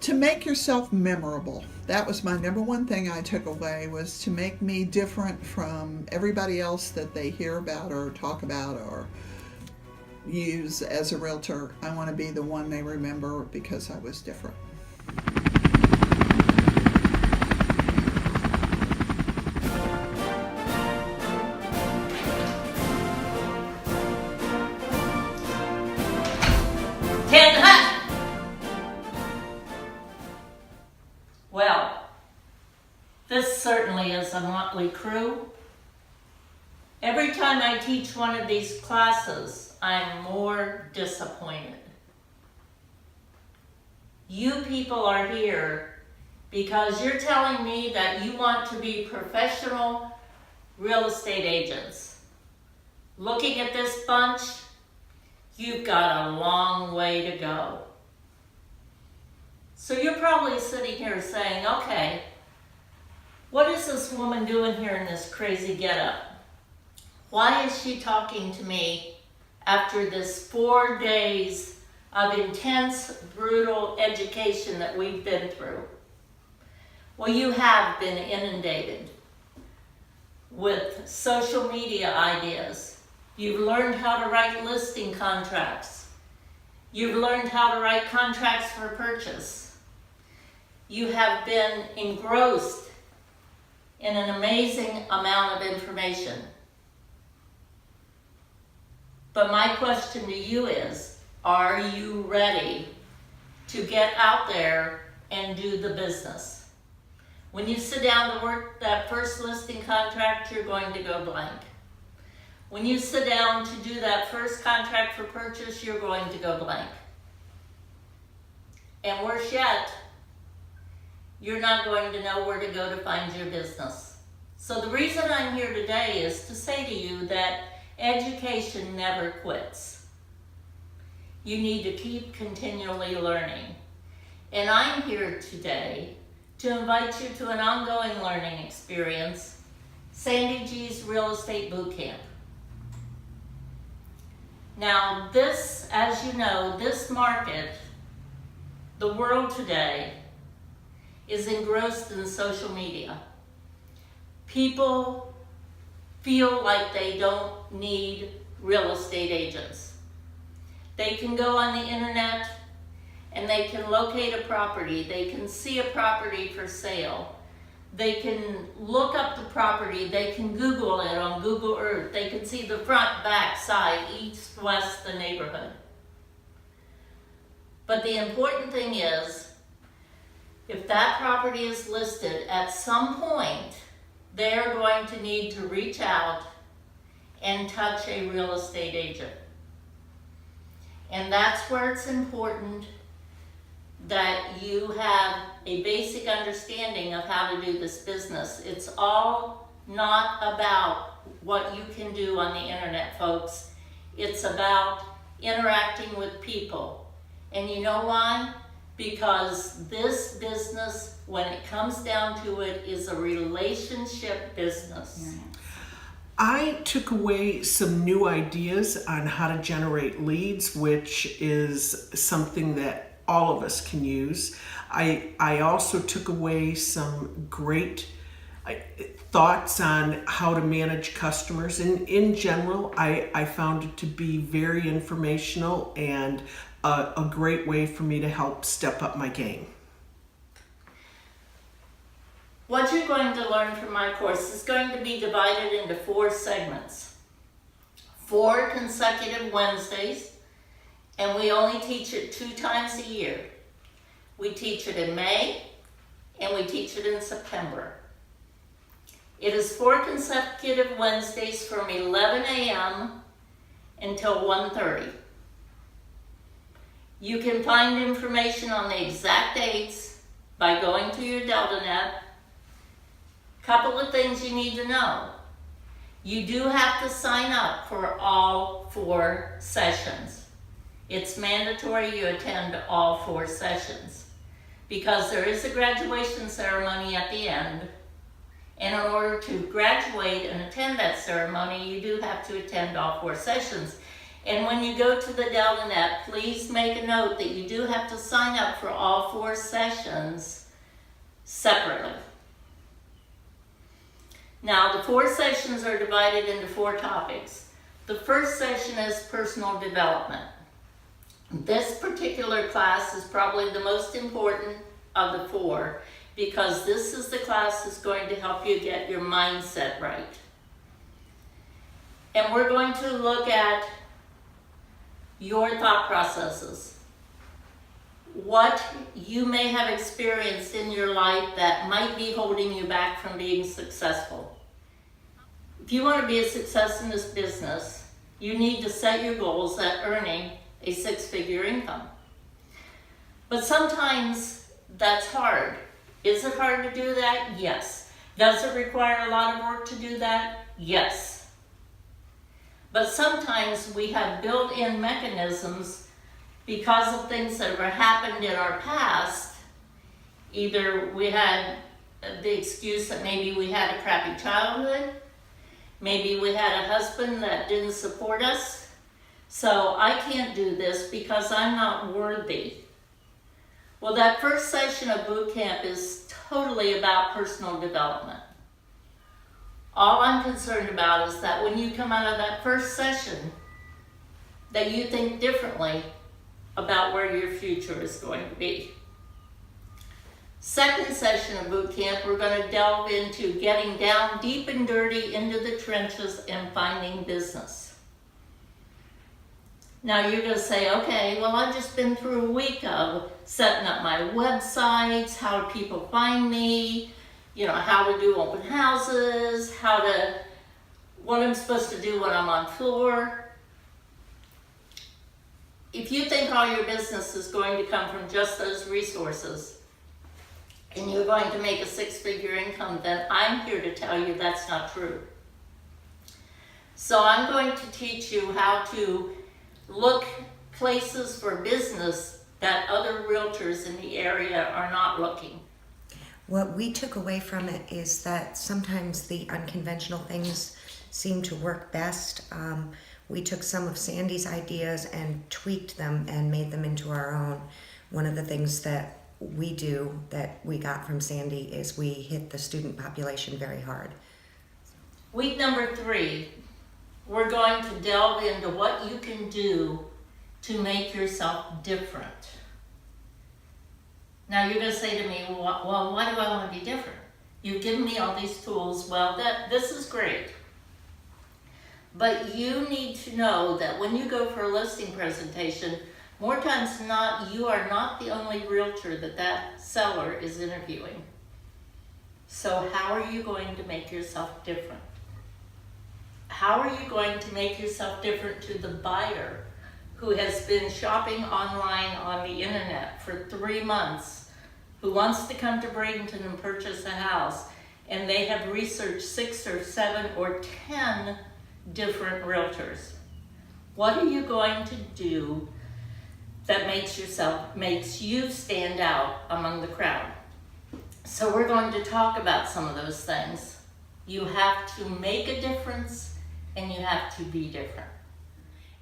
To make yourself memorable. That was my number one thing I took away, was to make me different from everybody else that they hear about or talk about or use as a realtor. I want to be the one they remember because I was different. Well, this certainly is a motley crew. Every time I teach one of these classes, I'm more disappointed. You people are here because you're telling me that you want to be professional real estate agents. Looking at this bunch, you've got a long way to go. So you're probably sitting here saying, okay, what is this woman doing here in this crazy getup? Why is she talking to me after this 4 days of intense, brutal education that we've been through? Well, you have been inundated with social media ideas. You've learned how to write listing contracts. You've learned how to write contracts for purchase. You have been engrossed in an amazing amount of information. But my question to you is, are you ready to get out there and do the business? When you sit down to work that first listing contract, you're going to go blank. When you sit down to do that first contract for purchase, you're going to go blank. And worse yet, you're not going to know where to go to find your business. So the reason I'm here today is to say to you that education never quits. You need to keep continually learning. And I'm here today to invite you to an ongoing learning experience, Sandy G's Real Estate Bootcamp. Now this, as you know, this market, the world today, is engrossed in social media. People feel like they don't need real estate agents. They can go on the internet and they can locate a property. They can see a property for sale. They can look up the property. They can Google it on Google Earth. They can see the front, back, side, east, west, the neighborhood. But the important thing is, if that property is listed, at some point, they're going to need to reach out and touch a real estate agent. And that's where it's important that you have a basic understanding of how to do this business. It's all not about what you can do on the internet, folks. It's about interacting with people. And you know why? Because this business, when it comes down to it, is a relationship business. I took away some new ideas on how to generate leads, which is something that all of us can use. I also took away some great thoughts on how to manage customers. And in general, I found it to be very informational and a great way for me to help step up my game. What you're going to learn from my course is going to be divided into 4 segments. 4 consecutive Wednesdays, and we only teach it 2 times a year. We teach it in May, and we teach it in September. It is 4 consecutive Wednesdays from 11 a.m. until 1:30. You can find information on the exact dates by going to your DeltaNet. Couple of things you need to know. You do have to sign up for all 4 sessions. It's mandatory you attend all 4 sessions because there is a graduation ceremony at the end. And in order to graduate and attend that ceremony, you do have to attend all 4 sessions. And when you go to the Deltanet, please make a note that you do have to sign up for all 4 sessions separately. Now, the 4 sessions are divided into 4 topics. The first session is personal development. This particular class is probably the most important of the 4 because this is the class that's going to help you get your mindset right. And we're going to look at your thought processes. What you may have experienced in your life that might be holding you back from being successful. If you want to be a success in this business, you need to set your goals at earning a 6-figure income. But sometimes that's hard. Is it hard to do that? Yes. Does it require a lot of work to do that? Yes. But sometimes we have built-in mechanisms because of things that have happened in our past. Either we had the excuse that maybe we had a crappy childhood, maybe we had a husband that didn't support us, so I can't do this because I'm not worthy. Well, that first session of boot camp is totally about personal development. All I'm concerned about is that when you come out of that first session, that you think differently about where your future is going to be. Second session of boot camp, we're going to delve into getting down deep and dirty into the trenches and finding business. Now you're going to say, okay, well, I've just been through a week of setting up my websites, how do people find me, how to do open houses, what I'm supposed to do when I'm on tour. If you think all your business is going to come from just those resources, and you're going to make a 6-figure income, then I'm here to tell you that's not true. So I'm going to teach you how to look places for business that other realtors in the area are not looking. What we took away from it is that sometimes the unconventional things seem to work best. We took some of Sandy's ideas and tweaked them and made them into our own. One of the things that we do that we got from Sandy is we hit the student population very hard. Week number 3, we're going to delve into what you can do to make yourself different. Now you're going to say to me, well, why do I want to be different? You've given me all these tools. Well, this is great. But you need to know that when you go for a listing presentation, more times than not, you are not the only realtor that seller is interviewing. So how are you going to make yourself different? How are you going to make yourself different to the buyer who has been shopping online on the internet for 3 months, who wants to come to Bradenton and purchase a house, and they have researched 6 or 7 or 10 different realtors? What are you going to do that makes you stand out among the crowd? So we're going to talk about some of those things. You have to make a difference and you have to be different.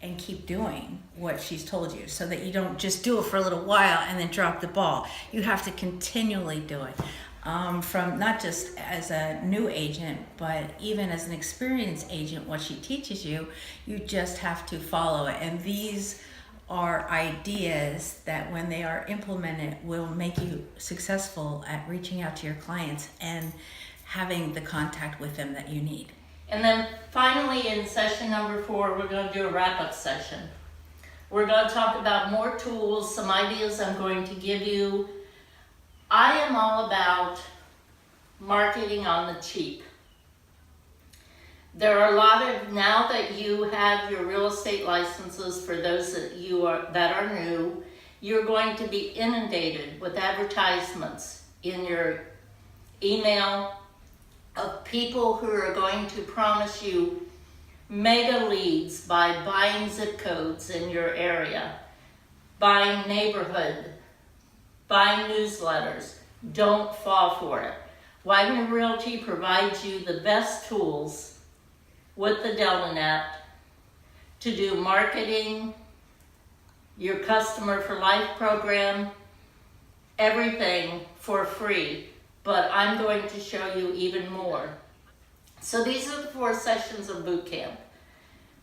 And keep doing what she's told you so that you don't just do it for a little while and then drop the ball. You have to continually do it. From not just as a new agent, but even as an experienced agent, what she teaches you, you just have to follow it. And these are ideas that when they are implemented will make you successful at reaching out to your clients and having the contact with them that you need. And then finally in session number 4, we're going to do a wrap-up session. We're going to talk about more tools, some ideas I'm going to give you. I am all about marketing on the cheap. There are a lot of, now that you have your real estate licenses, for those that are new, you're going to be inundated with advertisements in your email of people who are going to promise you mega leads by buying zip codes in your area, buying neighborhood, buying newsletters. Don't fall for it. Wagner Realty provides you the best tools with the Deltanet to do marketing, your Customer for Life program, everything for free. But I'm going to show you even more. So these are the 4 sessions of boot camp.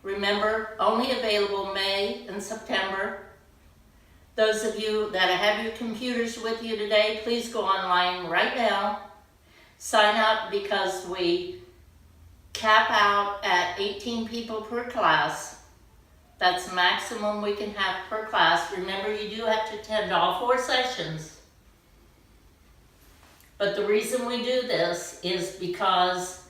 Remember, only available May and September. Those of you that have your computers with you today, please go online right now. Sign up because we cap out at 18 people per class. That's the maximum we can have per class. Remember, you do have to attend all 4 sessions. But the reason we do this is because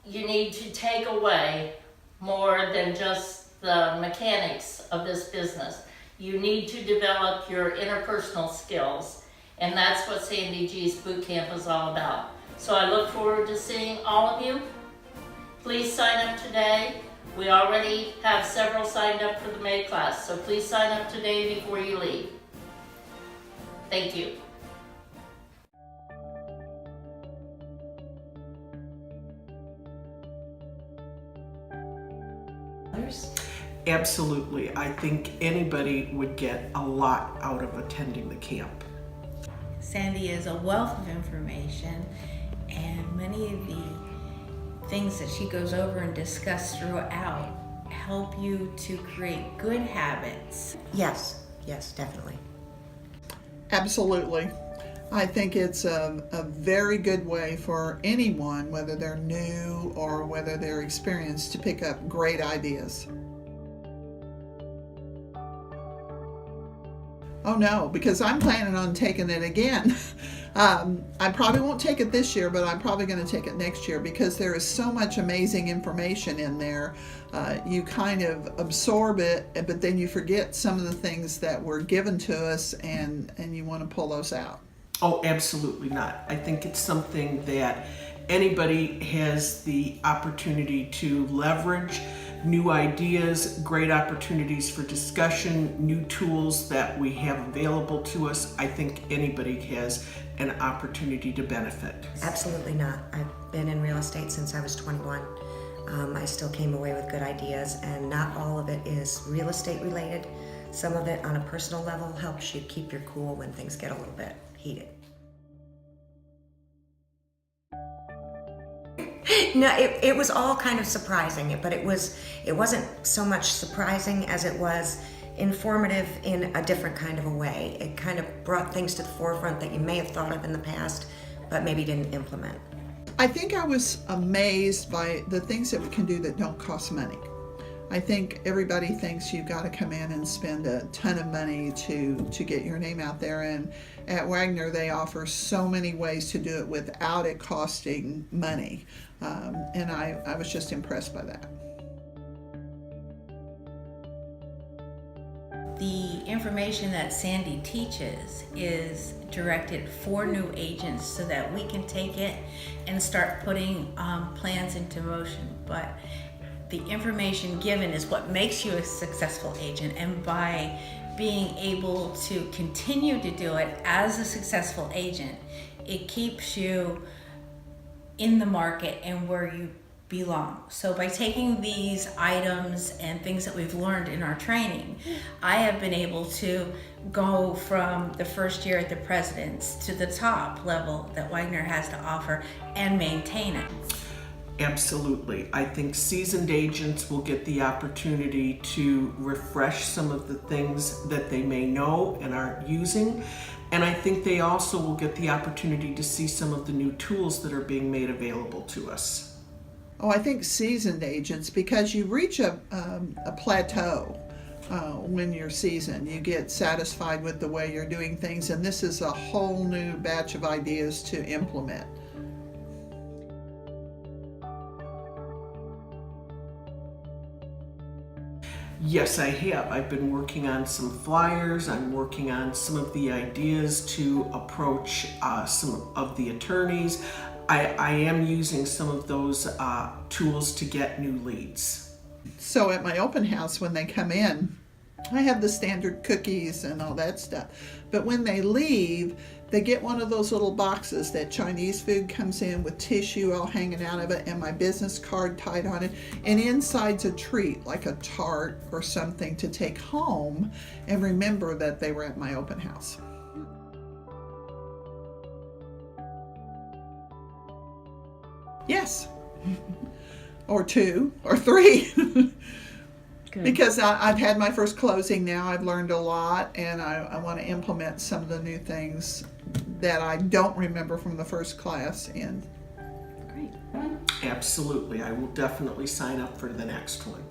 you need to take away more than just the mechanics of this business. You need to develop your interpersonal skills, and that's what Sandy G's boot camp is all about. So I look forward to seeing all of you. Please sign up today. We already have several signed up for the May class, so please sign up today before you leave. Thank you. Absolutely. I think anybody would get a lot out of attending the camp. Sandy is a wealth of information, and many of the things that she goes over and discusses throughout help you to create good habits. Yes, definitely. Absolutely. I think it's a very good way for anyone, whether they're new or whether they're experienced, to pick up great ideas. Oh no, because I'm planning on taking it again. I probably won't take it this year, but I'm probably going to take it next year because there is so much amazing information in there. You kind of absorb it, but then you forget some of the things that were given to us, and you want to pull those out. Oh, absolutely not. I think it's something that anybody has the opportunity to leverage. New ideas, great opportunities for discussion, new tools that we have available to us. I think anybody has an opportunity to benefit. Absolutely not. I've been in real estate since I was 21. I still came away with good ideas, and not all of it is real estate related. Some of it on a personal level helps you keep your cool when things get a little bit heated. No, it was all kind of surprising, but it wasn't so much surprising as it was informative in a different kind of a way. It kind of brought things to the forefront that you may have thought of in the past, but maybe didn't implement. I think I was amazed by the things that we can do that don't cost money. I think everybody thinks you've got to come in and spend a ton of money to get your name out there, and at Wagner they offer so many ways to do it without it costing money, and I was just impressed by that. The information that Sandy teaches is directed for new agents so that we can take it and start putting plans into motion. But the information given is what makes you a successful agent, and by being able to continue to do it as a successful agent, it keeps you in the market and where you belong. So by taking these items and things that we've learned in our training, I have been able to go from the first year at the President's to the top level that Wagner has to offer and maintain it. Absolutely. I think seasoned agents will get the opportunity to refresh some of the things that they may know and aren't using. And I think they also will get the opportunity to see some of the new tools that are being made available to us. Oh, I think seasoned agents, because you reach a plateau when you're seasoned. You get satisfied with the way you're doing things, and this is a whole new batch of ideas to implement. Yes, I have. I've been working on some flyers. I'm working on some of the ideas to approach some of the attorneys. I am using some of those tools to get new leads. So at my open house, when they come in, I have the standard cookies and all that stuff. But when they leave, they get one of those little boxes that Chinese food comes in with tissue all hanging out of it and my business card tied on it. And inside's a treat, like a tart or something to take home and remember that they were at my open house. Yes. Or 2 or 3. Because I've had my first closing now. I've learned a lot, and I want to implement some of the new things that I don't remember from the first class. And Great. Absolutely. I will definitely sign up for the next one.